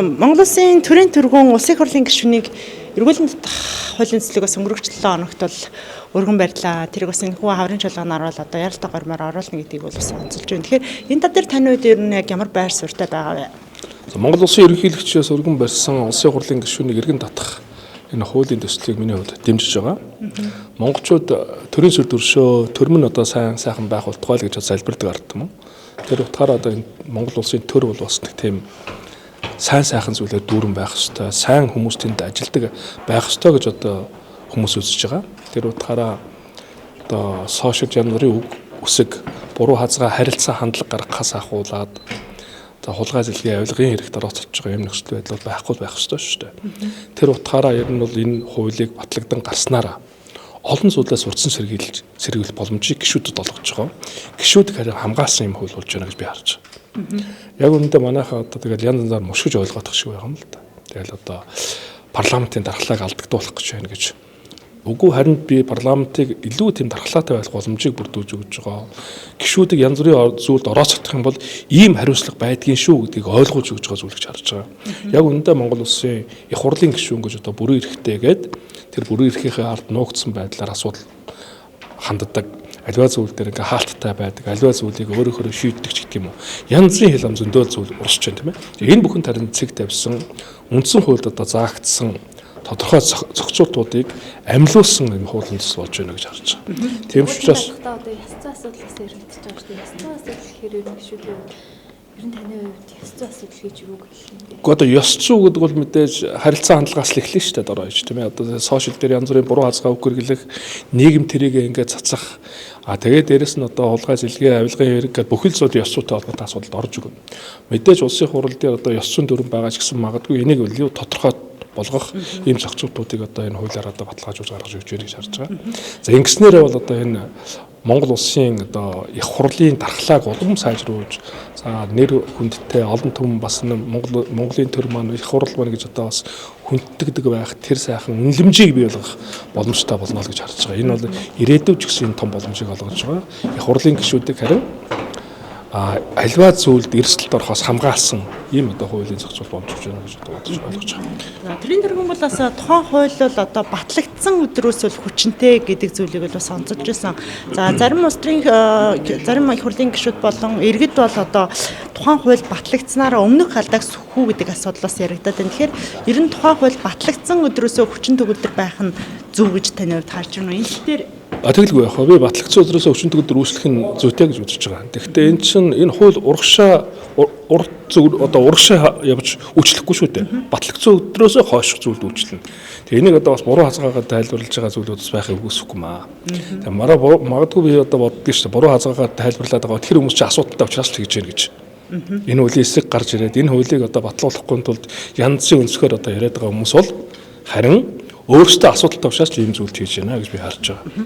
Монгол Улсын төрийн тэргуун улсын хурлын гишүүнийг эргүүлэн татах хуулийн цэцлэгээс өнгөрөх 7 хоногт бол өргөн барьлаа. Тэрийг бас энэ хүү хаврын чуулганаар бол одоо яралтай гормоор оруулна гэдгийг бол бас онцолж байна. Тэгэхээр энэ тал дээр таны үед ер нь яг ямар байр суурьтай байгаа вэ? Монгол Улсын ерөнхийлөгчөөс өргөн барьсан улсын хурлын гишүүнийг эргэн татах энэ хуулийн төслийг миний хувьд дэмжиж байгаа. Монголчууд төрийн сүр төршөө төрмөн одоо сайхан байх болтугай л гэж залбирдаг ард юм. Тэр утгаараа одоо энэ Монгол Улсын төр бол бас нэг тийм сайхан зүйлээр дүүрэн байх ёстой, сайн хүмүүс тэнд ажилдаг байх ёстой гэж одоо хүмүүс үзэж байгаа. Тэр утгаараа одоо сошиал янзын үг үсэг буруу хазгаа харилцаа хандлага гаргахаас ахуулаад одоо хулгай зэлгийн авилгын хэрэгт оролцож байгаа юм нөхцөл байдал байхгүй байх ёстой шүү дээ. Тэр утгаараа ер нь бол энэ хуулийг батлагдан гарснараа олон зүйлээс урдсан сэргийлэх боломжийг гишүүдэд олгож байгаа. Гишүүд харин хамгаалсан юм хууль болж байна гэж би харж байгаа. Яг үүндээ манайхаа одоо тэгэл янз янзаар мушгиж ойлгох шиг байгаа юм л да. Тэгэл одоо парламентын дархлааг алдагдуулах гэж байна гэж. Үгүй харин би парламентыг илүү тийм дархлаатай байх боломжийг бүрдүүлж өгч байгаа. Гишүүдийг янз бүрийн зүйлд орооцох юм бол ийм хариуцлага байдгийн шүү гэдгийг ойлгуулж өгч байгаа зүйл гэж харж байгаа. Яг үүндээ Монгол Улсын их хурлын гишүүн гэж одоо бүрэн эрхтэй гэдэг тэр бүрэн эрхийнхээ ард нуугдсан байдлаар асуудал ханддаг. Аливаа зүйл дээр ингээ хаалттай байдаг. Аливаа зүйлийг өөрөөр шийддэг ч гэдэг юм уу. Янз бүрийн хэл ам зөндөл зүйл урсч байна тийм ээ. Энэ бүхэн тарин цэг тавьсан үндсэн хуульд одоо заагдсан тодорхой зохицуултуудыг амьлуулсан юм хуулийн төсөл болж байна гэж харж байгаа. Тийм ч учраас одоо ясцсан асуудлаас эргэлдэж байгаа шүү дээ. Ясцсан асуудал гэхээр ер нь гişүүдээ ер нь таны хувьд ясцсан асуудал гэж юу гэх юм бэ? Гэхдээ одоо ёс зүй гэдэг бол мэдээж харилцаа хандлагаас л эхлэн шүү дээ дорой ч тийм ээ. Одоо сошиал дээр янз бүрийн буруу хазгаа үг хэрэглэх, нийгэм тэрийг ингээд цацах. Тэгээд дээрэс нь одоо хулгай зэлгийн авилгын хэрэг гэдэг бүхэл зүйл ёс зүйтэй холбоотой асуудалд орж өгнө. Мэдээж улсын хурал дээр одоо ёс зүйн дүрэн байгаа ч гэсэн магадгүй энийг илүү тодорхой болгох ийм зохицуултуудыг одоо энэ хуулиар одоо баталгаажуулж гаргаж өгч байна гэж харж байгаа. За ингэснээр бол одоо энэ Монгол Улсын одоо их хурлын дархлааг улам сайжруулж за нэр хүндтэй олон түмэн бас Монголын төр маань их хурл маань гэж одоо бас хүндэгдэг байх тэр сайхан үнэлэмжийг бий болгох боломжтой болно л гэж харж байгаа. Энэ бол ирээдүйд ч гэсэн том боломжийг олгож байгаа. Их хурлын гишүүдийг харин альва зүйлд эрсдэлд орохоос хамгаалсан ийм одоо хуулийн зохицуул болж байна гэж бодож ойлгож байгаа. Төрийн тэргуун бол бас тухайн хууль бол одоо батлагдсан өдрөөс бол хүчинтэй гэдэг зүйлийг бол бас онцолж байсан. За зарим зарим их хурлын гишүүд болон иргэд бол одоо тухайн хууль батлагдсанаараа өмнөх халдааг сөхүү гэдэг асуудлаас яригадаад байна. Тэгэхээр ер нь тухайн хууль батлагдсан өдрөөсөө хүчин төгөлдөр байх нь зөв гэж таны хувьд харж байна уу? Энэ дээр Тэгэлгүй яг би батлагдсан өдрөөс өчнө төгөлдөр үүслэх нь зүйтэй гэж үзэж байгаа. Тэгэхдээ энэ чинь энэ хууль урагшаа явж үйлчлэхгүй шүү дээ. Батлагдсан өдрөөс хойш зүйлд үйлчлэнэ. Тэгээ энийг одоо бас буруу хазгаагаар тайлбарлаж байгаа зүйлүүдс байхыг үгүйсэхгүй маа. Тэгээ магадгүй би одоо боддгийн шүү дээ. Буруу хазгаагаар тайлбарлаад байгаа тэр хүмүүс чинь асуудалтай учраас л хийж гэнэ гэж. Энэ хуулийн эсрэг гарч ирээд энэ хуулийг одоо батлуулахгүй тулд янзын өнцгөр одоо яриад байгаа хүмүүс бол харин өөрсдөө асуудалтай учраас л ийм зүйлд хийж байна гэж би харж байгаа.